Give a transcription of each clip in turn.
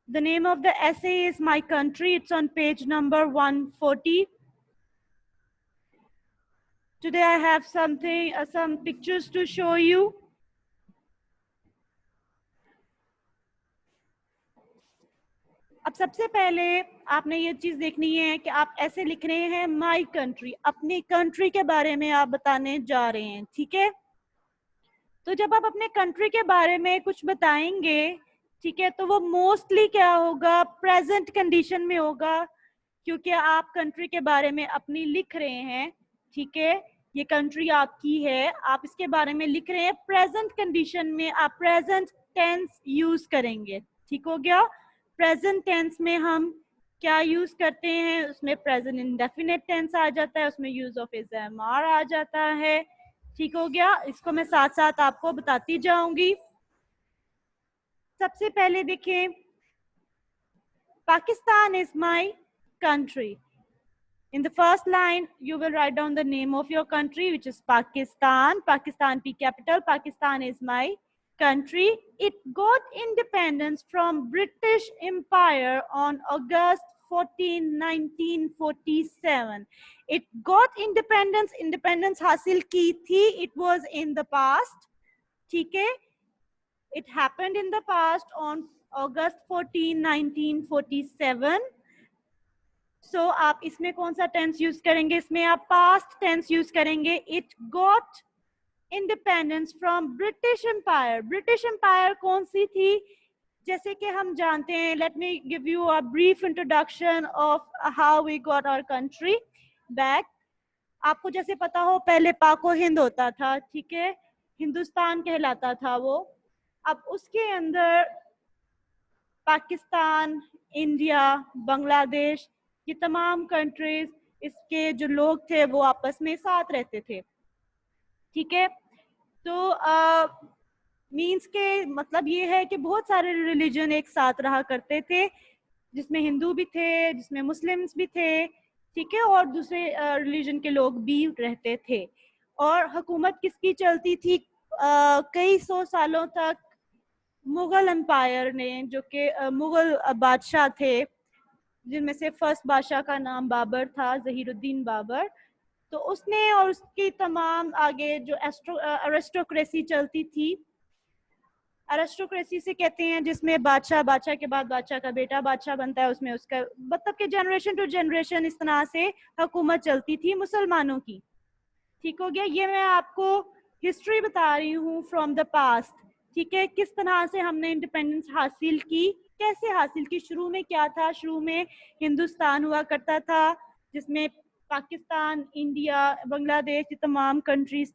The name of the essay is My Country. It's on page number 140. Today I have some pictures to show you. अब सबसे पहले आपने ये चीज देखनी है कि आप ऐसे लिख रहे हैं माई कंट्री, अपनी कंट्री के बारे में आप बताने जा रहे हैं, ठीक है। तो जब आप अपने कंट्री के बारे में कुछ बताएंगे, ठीक है, तो वो मोस्टली क्या होगा, प्रेजेंट कंडीशन में होगा, क्योंकि आप कंट्री के बारे में अपनी लिख रहे हैं, ठीक है। ये कंट्री आपकी है, आप इसके बारे में लिख रहे हैं प्रेजेंट कंडीशन में, आप प्रेजेंट टेंस यूज करेंगे, ठीक हो गया। प्रेजेंट टेंस में हम क्या यूज करते हैं, उसमें प्रेजेंट इंडेफिनिट टेंस आ जाता है, उसमें use of is M R आ जाता है, ठीक हो गया। इसको मैं साथ साथ आपको बताती जाऊंगी। सबसे पहले देखें, Pakistan is my country. In the first line, you will write down the name of your country, which is Pakistan. Pakistan, P capital. Pakistan is my country. It got independence from British Empire on August 14, 1947. It got independence. Independence हासिल की थी. It was in the past. ठीक है? It happened in the past on August 14, 1947. सो आप इसमें कौन सा tense use करेंगे, इसमें आप पास्ट टेंस यूज करेंगे। It got independence from British empire. British empire कौन सी थी, जैसे कि हम जानते हैं, let me give you a brief introduction of how we got our country back. आपको जैसे पता हो, पहले पाको हिंद होता था, ठीक है, हिंदुस्तान कहलाता था वो। अब उसके अंदर पाकिस्तान, इंडिया, बांग्लादेश, ये तमाम कंट्रीज, इसके जो लोग थे वो आपस में साथ रहते थे, ठीक है। तो मीन्स के मतलब ये है कि बहुत सारे रिलीजन एक साथ रहा करते थे, जिसमें हिंदू भी थे, जिसमें मुस्लिम्स भी थे, ठीक है, और दूसरे रिलीजन के लोग भी रहते थे। और हुकूमत किसकी चलती थी कई सौ सालों तक? मुगल एम्पायर ने, जो कि मुगल बादशाह थे, जिनमें से फर्स्ट बादशाह का नाम बाबर था, ज़हीरुद्दीन बाबर। तो उसने और उसकी तमाम आगे जो एरिस्टोक्रेसी चलती थी, एरिस्टोक्रेसी से कहते हैं जिसमें बादशाह, बादशाह के बाद बादशाह का बेटा बादशाह बनता है, उसमें उसका मतलब कि जनरेशन टू जनरेशन इस तरह से हुकूमत चलती थी मुसलमानों की, ठीक हो गया। ये मैं आपको हिस्ट्री बता रही हूँ फ्रॉम द पास्ट, ठीक है, किस तरह से हमने इंडिपेंडेंस हासिल की, कैसे हासिल की। शुरू में क्या था, शुरू में हिंदुस्तान हुआ करता था, जिसमें पाकिस्तान, इंडिया, बांग्लादेश, ये तमाम कंट्रीज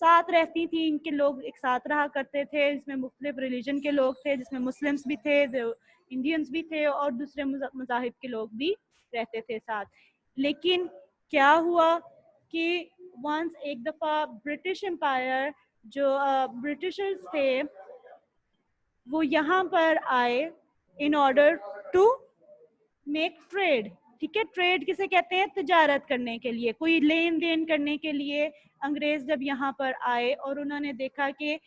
साथ रहती थी, इनके लोग एक साथ रहा करते थे, जिसमें मुख्तलिफ रिलीजन के लोग थे, जिसमें मुस्लिम्स भी थे, इंडियंस भी थे, और दूसरे मज़ाहिब के लोग भी रहते थे साथ। लेकिन क्या हुआ कि वंस एक दफ़ा ब्रिटिश एम्पायर, जो ब्रिटिशर्स थे, वो यहाँ पर आए in order to make trade, ठीक है। ट्रेड किसे कहते हैं, तजारत करने के लिए, कोई लेन देन करने के लिए अंग्रेज जब यहाँ पर आए और उन्होंने देखा कि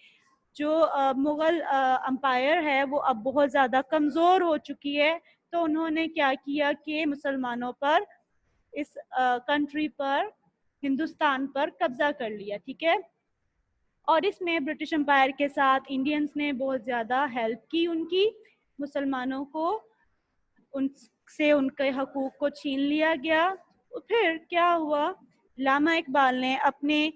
जो मुगल एम्पायर है वो अब बहुत ज़्यादा कमज़ोर हो चुकी है, तो उन्होंने क्या किया कि मुसलमानों पर, इस कंट्री पर, हिंदुस्तान पर कब्जा कर लिया, ठीक है। और इसमें ब्रिटिश एम्पायर के साथ इंडियंस ने बहुत ज़्यादा हेल्प की उनकी, मुसलमानों को उनसे उनके हकूक़ को छीन लिया गया। फिर क्या हुआ, लामा इकबाल ने अपनी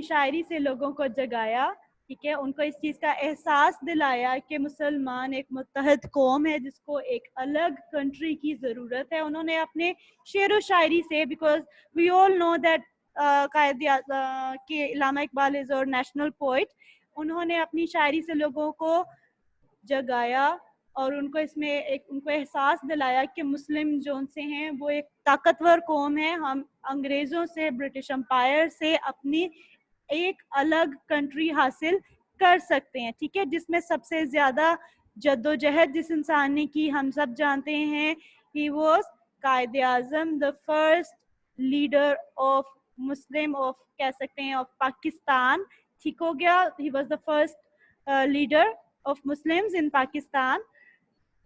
शायरी से लोगों को जगाया, ठीक है, उनको इस चीज़ का एहसास दिलाया कि मुसलमान एक मुत्तहद कौम है, जिसको एक अलग कंट्री की ज़रूरत है। उन्होंने अपने शेर व शायरी से, because we all know that कि Allama Iqbal is our national poet, उन्होंने अपनी शायरी से लोगों को जगाया और उनको इसमें एक उनको एहसास दिलाया कि मुस्लिम जो से हैं वो एक ताकतवर कौम है, हम अंग्रेज़ों से, ब्रिटिश एम्पायर से अपनी एक अलग कंट्री हासिल कर सकते हैं, ठीक है। जिसमें सबसे ज़्यादा जद्दोजहद जिस इंसान ने की, हम सब जानते हैं, he was Quaid Azam, the first leader of Muslim of, कह सकते हैं, ऑफ पाकिस्तान, ठीक हो गया। He was the first leader of Muslims in Pakistan.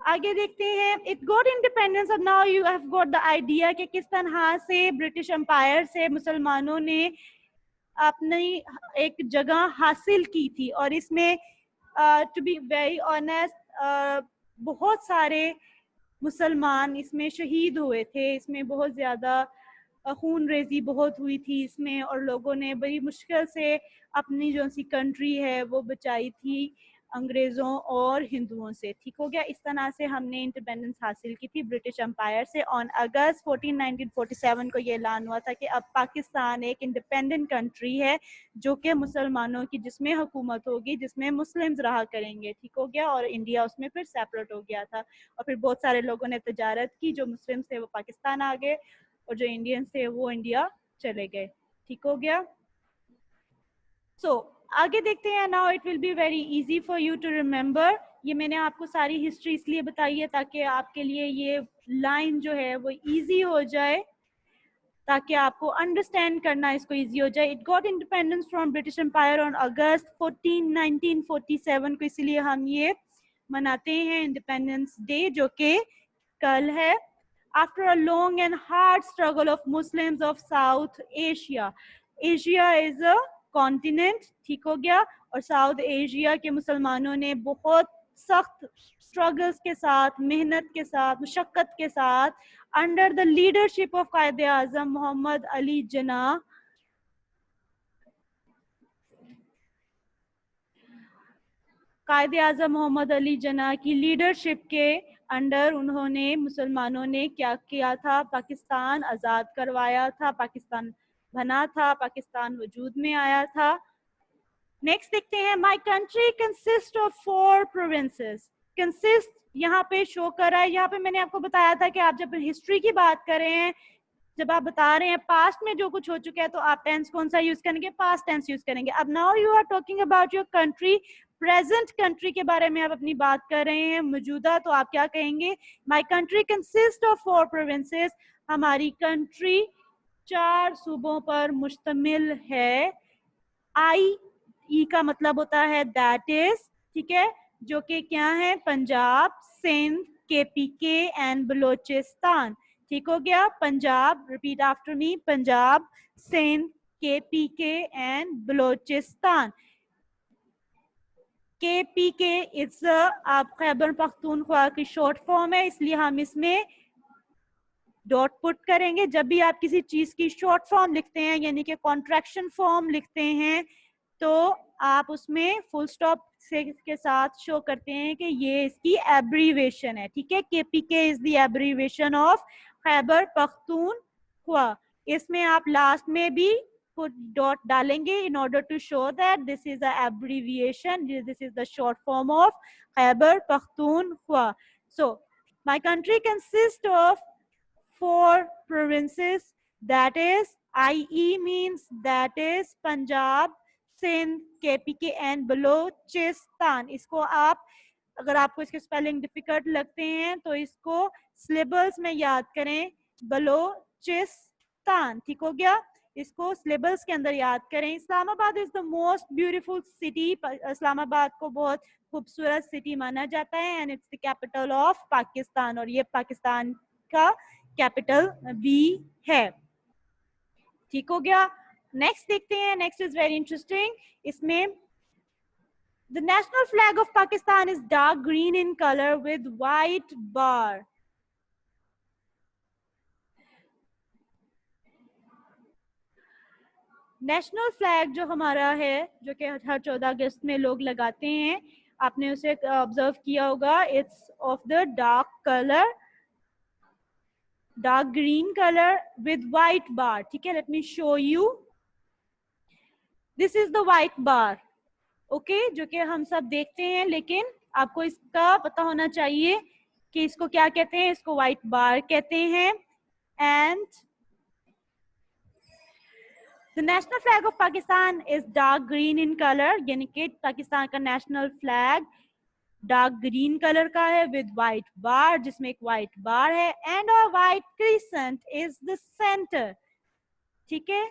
आगे देखते हैं, इट गॉट इंडिपेंडेंस। अब now you have got the idea कि किस तरह से ब्रिटिश एम्पायर से मुसलमानों ने अपनी एक जगह हासिल की थी। और इसमें टू बी वेरी ऑनेस्ट बहुत सारे मुसलमान इसमें शहीद हुए थे। इसमें बहुत ज़्यादा खून रेजी बहुत हुई थी इसमें, और लोगों ने बड़ी मुश्किल से अपनी जो सी कंट्री है वो बचाई थी अंग्रेज़ों और हिंदुओं से। ठीक हो गया। इस तरह से हमने इंडिपेंडेंस हासिल की थी ब्रिटिश एम्पायर से। ऑन अगस्त 14 1947 को ये ऐलान हुआ था कि अब पाकिस्तान एक इंडिपेंडेंट कंट्री है जो कि मुसलमानों की जिसमें हुकूमत होगी, जिसमें मुस्लिम्स रहा करेंगे। ठीक हो गया। और इंडिया उसमें फिर सेपरेट हो गया था, और फिर बहुत सारे लोगों ने तजारत की, जो मुस्लिम्स थे वो पाकिस्तान आ गए और जो इंडियंस थे वो इंडिया चले गए। ठीक हो गया। सो आगे देखते हैं। Now it will be very easy for you to remember. ये मैंने आपको सारी हिस्ट्री इसलिए बताई है ताकि आपके लिए ये लाइन जो है वो इजी हो जाए, ताकि आपको अंडरस्टैंड करना इसको इजी हो जाए। It got independence from British empire on August 14 1947 को, इसलिए हम ये मनाते हैं इंडिपेंडेंस डे, जो कि कल है। After a long and hard struggle of Muslims of South Asia, Asia is a continent, ठीक हो गया। और साउथ एशिया के मुसलमानों ने बहुत सख्त स्ट्रगल्स के साथ, मेहनत के साथ, मुशक्कत के साथ, अंडर द लीडरशिप ऑफ कायदे आजम मोहम्मद अली जिन्ना, कायदे आजम मोहम्मद अली जिन्ना की लीडरशिप के अंडर उन्होंने, मुसलमानों ने क्या किया था, पाकिस्तान आज़ाद करवाया था, पाकिस्तान बना था, पाकिस्तान वजूद में आया था। नेक्स्ट देखते हैं, my country consist of 4 provinces. Consist यहाँ पे शो कर रहा है। यहाँ पे मैंने आपको बताया था कि आप जब हिस्ट्री की बात कर रहे हैं, जब आप बता रहे हैं पास्ट में जो कुछ हो चुका है, तो आप टेंस कौन सा यूज करेंगे, पास्ट टेंस यूज करेंगे। अब now you are talking about your country, present country के बारे में आप अपनी बात कर रहे हैं, मौजूदा, तो आप क्या कहेंगे, my country consist of 4 provinces. हमारी कंट्री 4 सूबों पर मुश्तमिल है। आई ई का मतलब होता है दैट इज, ठीक है, जो कि क्या है, पंजाब, सिंध, केपीके एंड बलोचिस्तान। ठीक हो गया। Punjab, repeat after me, Punjab, Sindh, KPK and Balochistan. KPK it's आप खैबर पख्तूनख्वा की शॉर्ट फॉर्म है, इसलिए हम इसमें डॉट पुट करेंगे। जब भी आप किसी चीज की शॉर्ट फॉर्म लिखते हैं, यानी कि कॉन्ट्रैक्शन फॉर्म लिखते हैं, तो आप उसमें फुल स्टॉप से के साथ शो करते हैं कि ये इसकी एब्रीवेशन है। ठीक है। KPK is the abbreviation of Khyber Pakhtunkhwa. इसमें आप लास्ट में भी डॉट डालेंगे in order to show that this is the abbreviation, this is the short form of Khyber Pakhtunkhwa. So my country consists of 4 provinces, that is IE means that is Punjab, Sindh, KPK and Balochistan. इसको आप, अगर आपको इसके spelling difficult लगते हैं तो इसको syllables में याद करें, बलोचिस्तान। ठीक हो गया। इसको सिलेबल्स के अंदर याद करें। Islamabad is the most beautiful city. Islamabad को बहुत खूबसूरत सिटी माना जाता है, and it's the capital of Pakistan, और ये पाकिस्तान का कैपिटल भी है। ठीक हो गया। नेक्स्ट देखते हैं। Next is very interesting. इसमें the national flag of Pakistan is dark green in color with white bar. National flag जो हमारा है, जो कि हर 14 अगस्त में लोग लगाते हैं, आपने उसे ऑब्जर्व किया होगा, it's of the dark colour, dark green colour with white bar. ठीक है, let me show you. This is the white bar, okay, जो कि हम सब देखते हैं, लेकिन आपको इसका पता होना चाहिए कि इसको क्या कहते हैं। इसको वाइट बार कहते हैं। And The national flag of Pakistan is dark green in color, यानी कि पाकिस्तान का national flag dark green colour का है विद वाइट बार, जिसमें एक वाइट बार है, and a white crescent is the centre. ठीक है।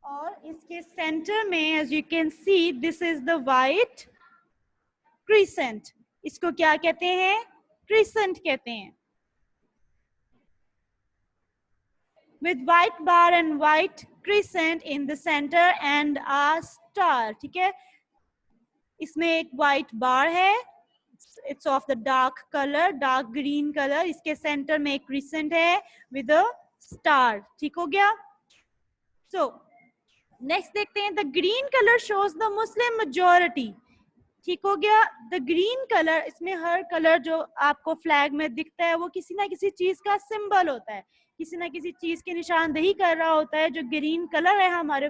और इसके सेंटर में as you can see this is the white crescent. इसको क्या कहते हैं? क्रिसेंट कहते हैं। with white bar and white crescent in the center and a star। ठीक है, इसमें एक white bar है, it's of the dark color, dark green color। इसके सेंटर में एक crescent है with a star। ठीक हो गया? so नेक्स्ट देखते हैं, the green colour shows the Muslim majority. ठीक हो गया? द ग्रीन कलर, इसमें हर कलर जो आपको फ्लैग में दिखता है वो किसी ना किसी चीज का सिंबल होता है, किसी ना किसी चीज की निशानदेही कर रहा होता है। जो ग्रीन कलर है हमारे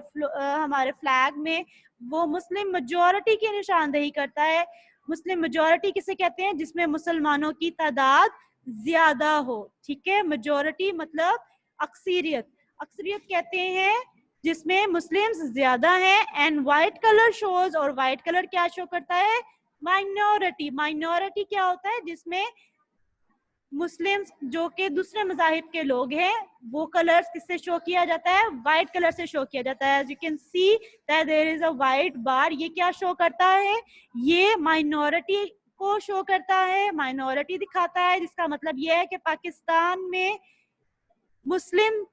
फ्लैग में, वो मुस्लिम मेजोरिटी की निशानदेही करता है। मुस्लिम मेजोरिटी किसे कहते हैं? जिसमें मुसलमानों की तादाद ज्यादा हो। ठीक है, मेजोरिटी मतलब अक्सरियत, अक्सरियत कहते हैं जिसमें मुस्लिम्स ज्यादा हैं। एंड व्हाइट कलर शोज, और व्हाइट कलर क्या शो करता है? माइनॉरिटी। माइनॉरिटी क्या होता है? जिसमें मुस्लिम्स जो कि दूसरे मजाहिब के लोग हैं, वो कलर्स किससे शो किया जाता है? व्हाइट कलर से शो किया जाता है। As you can see that there is a white bar. ये क्या शो करता है? ये माइनॉरिटी को शो करता है, माइनॉरिटी दिखाता है, जिसका मतलब ये है कि पाकिस्तान में मुस्लिम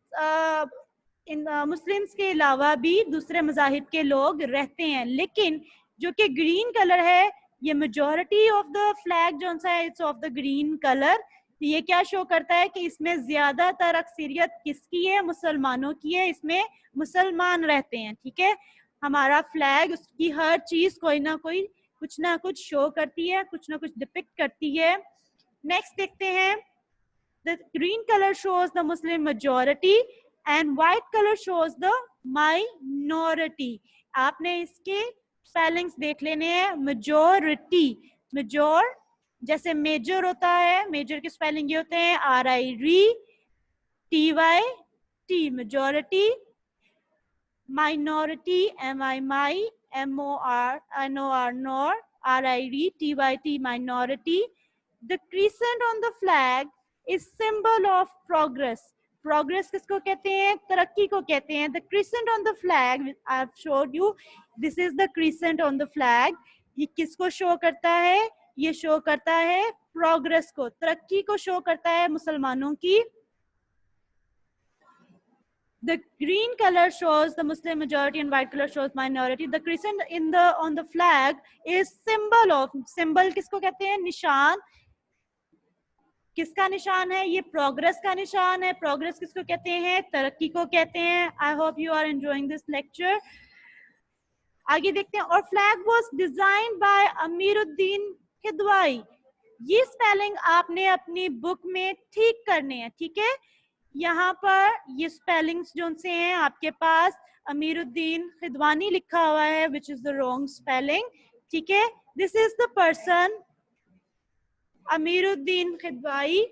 मुस्लिम्स के अलावा भी दूसरे मजाहिब के लोग रहते हैं। लेकिन जो कि ग्रीन कलर है, ये मेजोरिटी ऑफ द फ्लैग जो सा है, it's of the green colour. ये क्या शो करता है कि इसमें ज्यादातर अक्सरियत किसकी है? मुसलमानों की है। इसमें मुसलमान रहते हैं। ठीक है, हमारा फ्लैग, उसकी हर चीज कोई कुछ ना कुछ शो करती है, कुछ ना कुछ डिपिक्ट करती है। नेक्स्ट देखते हैं, the green color shows the Muslim majority and white color shows the minority। आपने इसके स्पेलिंग्स देख लेने हैं। मेजोरिटी, मेजोर जैसे मेजर होता है, मेजर के स्पेलिंग ये होते हैं RIRETY, majority. Minority, MINOR, nor, RIRETY, minority। The crescent on the flag is symbol of progress। Progress किसको कहते हैं? तरक्की को कहते हैं। The crescent on the flag, I have showed you, this is the crescent on the flag. ये किसको show करता है? ये शो करता है प्रोग्रेस को, तरक्की को शो करता है मुसलमानों की। The green color shows the Muslim majority and white color shows minority। The crescent on the flag is symbol of, symbol किसको कहते हैं? निशान। किसका निशान है? ये प्रोग्रेस का निशान है। प्रोग्रेस किसको कहते हैं? तरक्की को कहते हैं। I hope you are enjoying this lecture. आगे देखते हैं, और flag was design by Amiruddin Hidwai. ये स्पेलिंग आपने अपनी बुक में ठीक करने हैं। ठीक है, यहाँ पर ये स्पेलिंग्स जो से हैं आपके पास, अमीरुद्दीन खिदवानी लिखा हुआ है, which is the wrong spelling. ठीक है, this is the person Amiruddin Khidwai,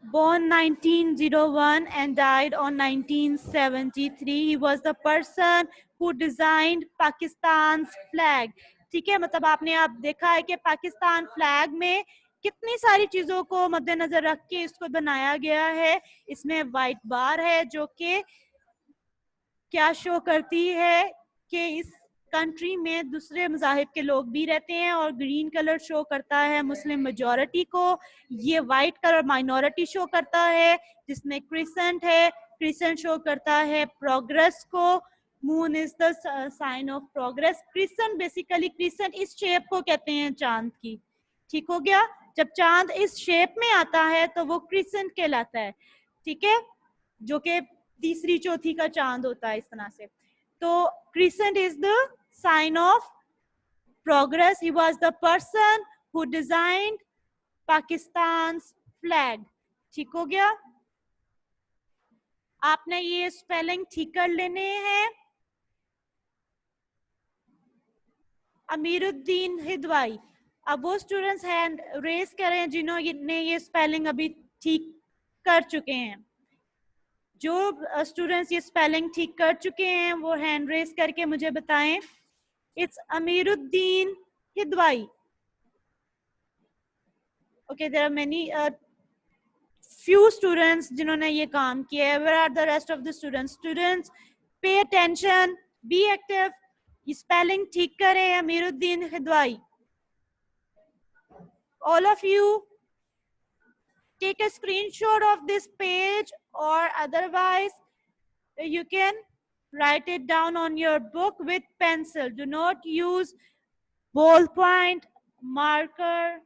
born 1901 and died on 1973। He was the person who designed Pakistan's flag। ठीक है, मतलब आपने आप देखा है कि पाकिस्तान फ्लैग में कितनी सारी चीजों को मद्देनजर रख के इसको बनाया गया है। इसमें व्हाइट बार है जो कि क्या शो करती है कि इस कंट्री में दूसरे मजाहिब के लोग भी रहते हैं, और ग्रीन कलर शो करता है मुस्लिम मेजोरिटी को। ये व्हाइट कलर माइनॉरिटी शो करता है, जिसमें क्रिसेंट है, क्रिसेंट शो करता है प्रोग्रेस को। Moon is the sign of progress. Crescent basically, crescent इस शेप को कहते हैं चांद की। ठीक हो गया? जब चांद इस शेप में आता है तो वो क्रिसेंट कहलाता है। ठीक है, जो कि तीसरी चौथी का चांद होता है इस तरह से। तो crescent is the sign of progress। He was the person who designed Pakistan's flag। ठीक हो गया? आपने ये स्पेलिंग ठीक कर लेने हैं। अमीरुद्दीन हिदवाई। अब वो स्टूडेंट्स हैंड रेस करें जिन्होंने ये स्पेलिंग अभी ठीक कर चुके हैं। जो स्टूडेंट्स ये स्पेलिंग ठीक कर चुके हैं वो हैंड रेस करके मुझे बताएं। It's Amiruddin Hidwai। Okay, there are many few students जिन्होंने ये काम किया है. Where are the rest of the students? Students, pay attention, be active. ये spelling ठीक करें. Amiruddin खिदवाई. All of you take a screenshot of this page, or otherwise you can write it down on your book with pencil. Do not use ballpoint, marker,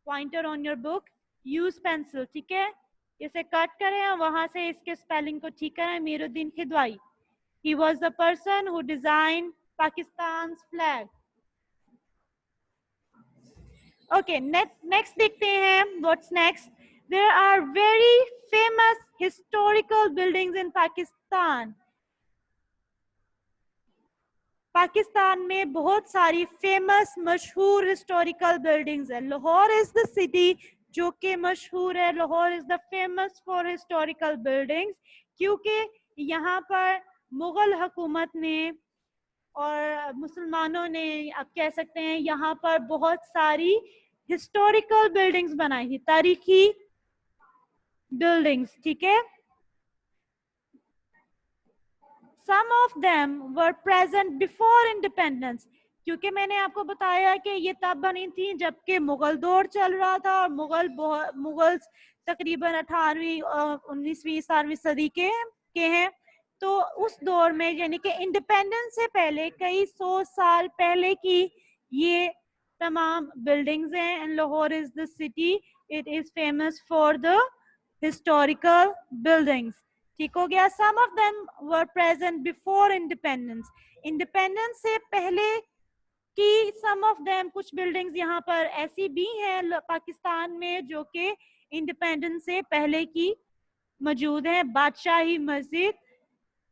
pointer on your book. Use pencil. ठीक है, इसे cut करें और वहां से इसके spelling को ठीक करें. Amiruddin खिदवाई. He was the person who designed Pakistan's flag. Okay, next देखते हैं. What's next? There are very famous historical buildings in Pakistan. Pakistan में बहुत सारी फेमस मशहूर हिस्टोरिकल बिल्डिंग्स है. लाहौर इज द सिटी जो कि मशहूर है. Lahore is the famous for historical buildings, क्योंकि यहाँ पर मुगल हुकूमत ने और मुसलमानों ने, आप कह सकते हैं, यहाँ पर बहुत सारी हिस्टोरिकल बिल्डिंग्स बनाई थी, तारीखी बिल्डिंग्स. ठीक है, some of them were present before independence. क्योंकि मैंने आपको बताया कि ये तब बनी थी जबकि मुगल दौर चल रहा था और मुगल तकरीबन 18वीं 19वीं 17वीं सदी के हैं. तो उस दौर में, यानी कि इंडिपेंडेंस से पहले कई 100 साल पहले की ये तमाम बिल्डिंग्स हैं. And Lahore is the city, it is famous for the historical buildings. ठीक हो गया. Some of them were present before independence. Independence से पहले की सम ऑफ देम, कुछ बिल्डिंग्स यहाँ पर ऐसी भी हैं पाकिस्तान में जो कि इंडिपेंडेंस से पहले की मौजूद है. बादशाही मस्जिद.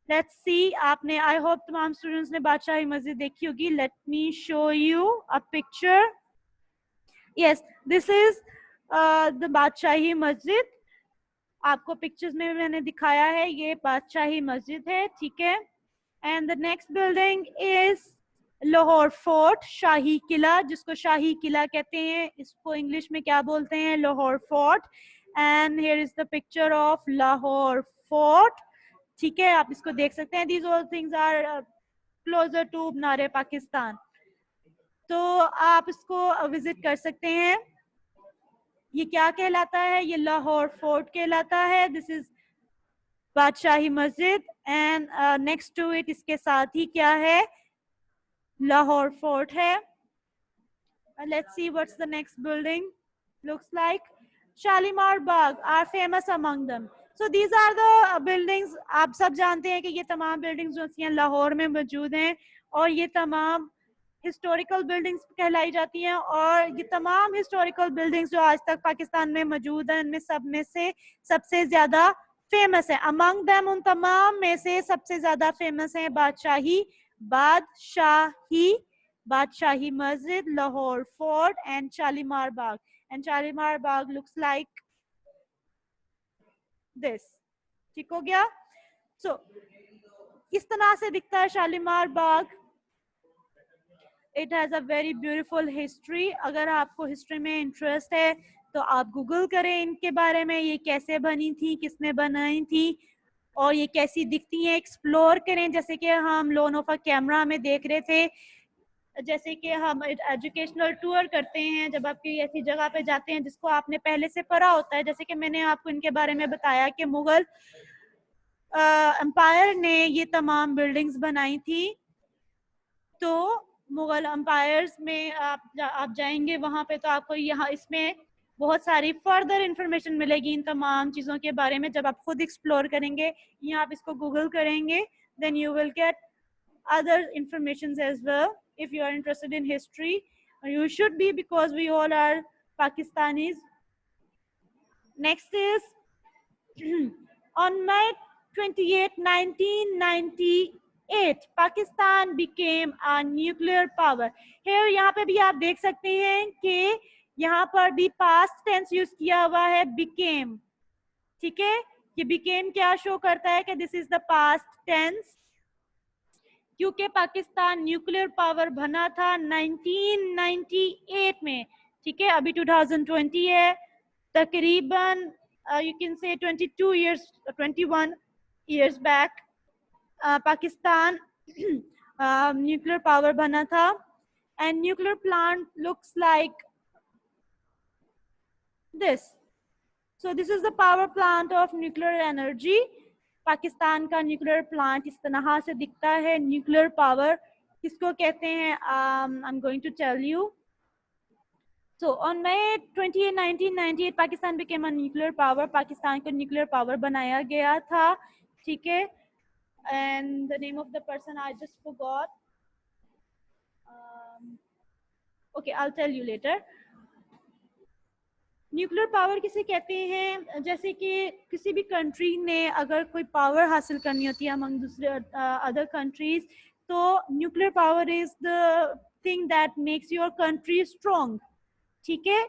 लेट्स सी, आपने, आई होप तमाम स्टूडेंट्स ने बादशाही मस्जिद देखी होगी. Let me show you a picture. Yes, this is the Badshahi Masjid. आपको पिक्चर्स में मैंने दिखाया है, ये बादशाही मस्जिद है. ठीक है. And the next building is Lahore Fort, Shahi Qila, जिसको शाही किला कहते हैं. इसको इंग्लिश में क्या बोलते हैं? Lahore Fort. And here is the picture of Lahore Fort. ठीक है, आप इसको देख सकते हैं. These all things are closer to Minar Pakistan. तो आप इसको विजिट कर सकते हैं. ये क्या कहलाता है? ये लाहौर फोर्ट कहलाता है. दिस इज बादशाही मस्जिद. एंड नेक्स्ट टू इट, इसके साथ ही क्या है? लाहौर फोर्ट है. Let's see what's the next building looks like. Shalimar Bagh are famous among them. So these are the buildings. आप सब जानते हैं कि ये तमाम बिल्डिंग्स जो हैं लाहौर में मौजूद हैं और ये तमाम हिस्टोरिकल बिल्डिंग्स कहलाई जाती हैं. और ये तमाम हिस्टोरिकल बिल्डिंग्स जो आज तक पाकिस्तान में मौजूद हैं, इनमें सब में से सबसे ज्यादा फेमस है. अमंग देम, उन तमाम में से सबसे ज्यादा फेमस है Badshahi Masjid, Lahore Fort and Shalimar Bagh. And Shalimar Bagh looks like this. ठीक हो गया. सो इस तरह से दिखता है Shalimar Bagh. It has a very beautiful history. अगर आपको हिस्ट्री में इंटरेस्ट है तो आप गूगल करें इनके बारे में, ये कैसे बनी थी, किसने बनाई थी और ये कैसी दिखती हैं. एक्सप्लोर करें, जैसे कि हम लोन ऑफ अ कैमरा में देख रहे थे. जैसे कि हम एजुकेशनल टूर करते हैं, जब आप ऐसी जगह पे जाते हैं जिसको आपने पहले से पढ़ा होता है. जैसे कि मैंने आपको इनके बारे में बताया कि मुगल एम्पायर ने ये तमाम बिल्डिंग्स बनाई थी. तो मुगल एम्पायर्स में आप जाएंगे वहां पे तो आपको यहाँ इसमें बहुत सारी फर्दर इंफॉर्मेशन मिलेगी इन तमाम चीज़ों के बारे में. जब आप खुद एक्सप्लोर करेंगे या आप इसको गूगल करेंगे, then you will get other informations as well. If you are interested in history, you should be, because we all are Pakistanis. Next is on May 28, 1998, Pakistan became a nuclear power. Here यहाँ पे भी आप देख सकते हैं कि यहाँ पर भी past tense यूज किया हुआ है, became. ठीक है, ये became क्या शो करता है कि this is the past tense, क्योंकि पाकिस्तान न्यूक्लियर पावर बना था 1998 में. ठीक है, अभी 2020 है. तकरीबन you can say 22 years, 21 years back, Pakistan nuclear power bana tha, and nuclear plant looks like this. So this is the power plant of nuclear energy. Pakistan का न्यूक्लियर प्लांट इस तरह से दिखता है. न्यूक्लियर पावर किसको कहते हैं? I am going to tell you. So on May 28, 1998, Pakistan became a nuclear power. Pakistan को न्यूक्लियर पावर बनाया गया था. ठीक है. And the name of the person I just forgot. Okay, I'll tell you later. Nuclear power किसे कहते हैं? जैसे कि किसी भी कंट्री ने अगर कोई पावर हासिल करनी होती है अमंग दूसरे अदर कंट्रीज, तो nuclear power is the thing that makes your country strong. ठीक है.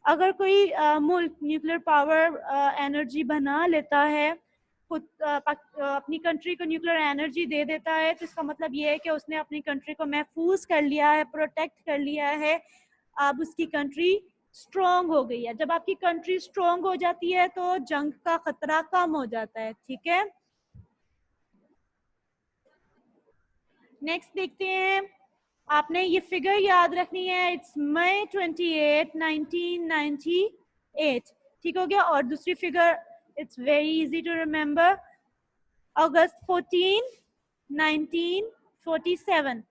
अगर कोई मुल्क न्यूक्लियर पावर एनर्जी बना लेता है, खुद अपनी कंट्री को न्यूक्लियर एनर्जी दे देता है, तो इसका मतलब ये है कि उसने अपनी कंट्री को महफूज कर लिया है, प्रोटेक्ट कर लिया है. अब उसकी कंट्री स्ट्रॉन्ग हो गई है. जब आपकी कंट्री स्ट्रॉन्ग हो जाती है तो जंग का खतरा कम हो जाता है. ठीक है. नेक्स्ट देखते हैं. आपने ये फिगर याद रखनी है. It's May 28, 1998. ठीक हो गया. और दूसरी figure, it's very easy to remember, August 14, 1947.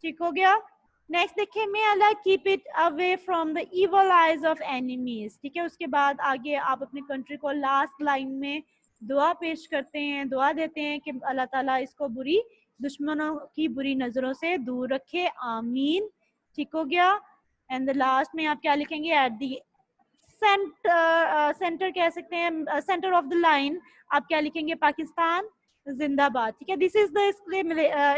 ठीक हो गया. नेक्स्ट देखिए, may Allah keep it away from the evil eyes of enemies. ठीक है. उसके बाद आगे आप अपनी कंट्री को लास्ट लाइन में दुआ पेश करते हैं, दुआ देते हैं कि अल्लाह ताला इसको बुरी दुश्मनों की बुरी नजरों से दूर रखे, आमीन. ठीक हो गया. एंड द लास्ट में आप क्या लिखेंगे? एट दी सेंटर कह सकते हैं, सेंटर ऑफ द लाइन आप क्या लिखेंगे? पाकिस्तान जिंदाबाद. ठीक है. This is the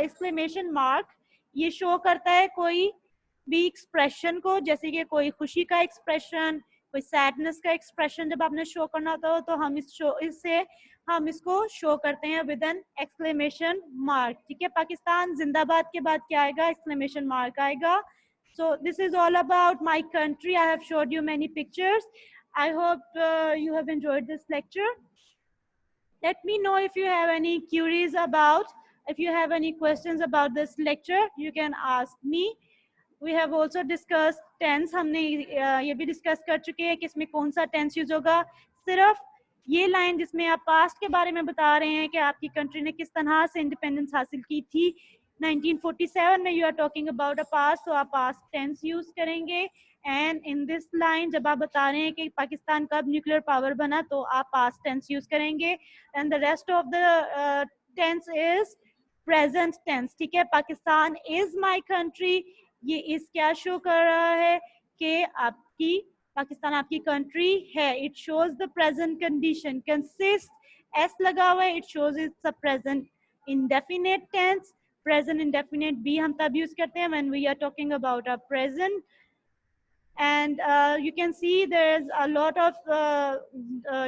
exclamation mark. ये शो करता है कोई भी एक्सप्रेशन को, जैसे कि कोई खुशी का एक्सप्रेशन, कोई सैडनेस का एक्सप्रेशन जब आपने शो करना होता है, तो हम इससे हम इसको शो करते हैं विद एन एक्सक्लेमेशन मार्क. ठीक है. पाकिस्तान जिंदाबाद के बाद क्या आएगा? एक्सक्लेमेशन मार्क आएगा. So this is all about my country. I have showed you many pictures. I hope you have enjoyed this lecture. Let me know if you have any queries about, if you have any questions about this lecture, you can ask me. We have also discussed tense. हमने ये भी discuss कर चुके हैं कि इसमें कौन सा tense use होगा. सिर्फ ये लाइन जिसमें आप पास्ट के बारे में बता रहे हैं कि आपकी कंट्री ने किस तरह से इंडिपेंडेंस हासिल की थी 1947 में, you are talking about a past, तो आप पास्ट टेंस यूज करेंगे. एंड इन दिस लाइन जब आप बता रहे हैं कि पाकिस्तान कब न्यूक्लियर पावर बना, तो आप पास्ट टेंस यूज करेंगे. And the rest of the tense is present tense. ठीक है. पाकिस्तान इज माई कंट्री, ये इस क्या शो कर रहा है कि आपकी पाकिस्तान आपकी कंट्री है. It shows the present condition. Consists लगा हुआ है, it shows it's a present indefinite tense. Present indefinite भी हम तब यूज करते हैं when we are talking about a present. And you can see there's a lot of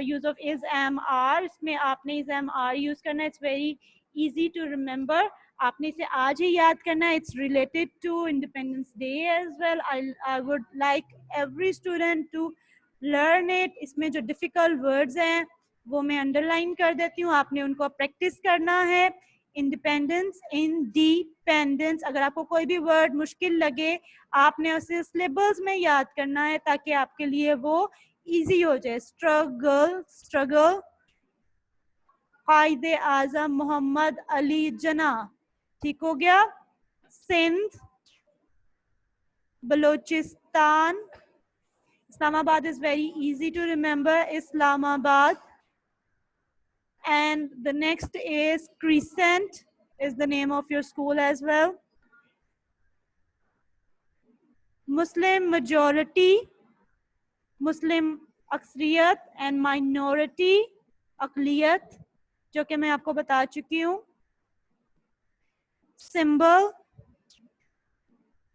use of is, am, are. इसमें आपने is, am, are use करना. It's very easy to remember. आपने इसे आज ही याद करना. It's related to Independence Day as well. I would like every student to learn it. इसमें जो difficult words हैं वो मैं underline कर देती हूँ. आपने उनको practice करना है. Independence, independence. अगर आपको कोई भी वर्ड मुश्किल लगे, आपने उसे सिलेबस में याद करना है ताकि आपके लिए वो इजी हो जाए. Struggle, struggle. कायदे आजम मोहम्मद अली जना. ठीक हो गया. Sindh, Balochistan. Islamabad is very easy to remember, Islamabad. And the next is Crescent, is the name of your school as well. Muslim majority, Muslim अक्सरियत, and minority अकलियत, जो कि मैं आपको बता चुकी हूँ. Symbol,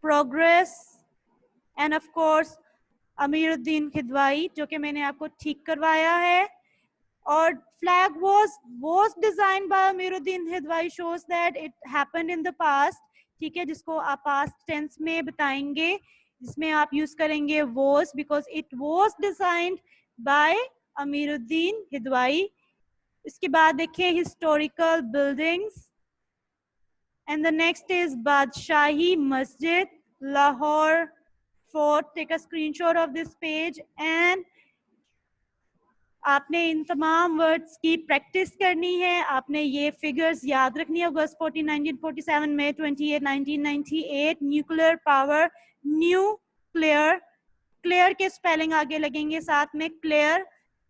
progress, and of course Amiruddin खिदवाई, जो कि मैंने आपको ठीक करवाया है. और flag was designed by Amiruddin Hidwai, shows that it happened in the past. ठीक है. जिसको आप past tense में बताएंगे, जिसमें आप यूज करेंगे was, because it was designed by Amiruddin हिदवाई। इसके बाद देखिए historical buildings, and the next is Badshahi Masjid, Lahore Fort. Take a screenshot of this page and आपने इन तमाम वर्ड्स की प्रैक्टिस करनी है। आपने ये फिगर्स याद रखनी है। अगस्त 14, 1947, मई 28, 1998, न्यूक्लियर पावर, न्यूक्लियर, क्लियर के स्पेलिंग आगे लगेंगे साथ में, clear,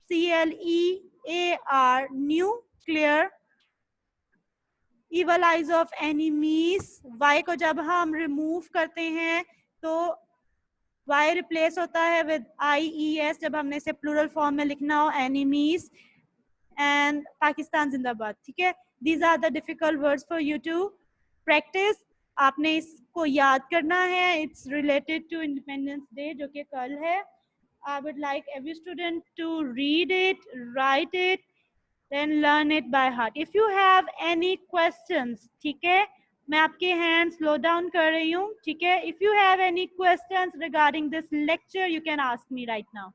CLEAR, nuclear, evil eyes of enemies, y को जब हम रिमूव करते हैं तो y रिप्लेस होता है विद IES जब हमने इसे प्लूरल फॉर्म में लिखना हो, एनिमीज, एंड पाकिस्तान जिंदाबाद। ठीक है, these are the difficult words for you to practice. आपने इसको याद करना है। It's related to independence day जो कि कल है। I would like every student to read it, write it, then learn it by heart. If you have any questions, ठीक है, मैं आपके hands slow down कर रही हूँ, ठीक है। If you have any questions regarding this lecture, you can ask me right now.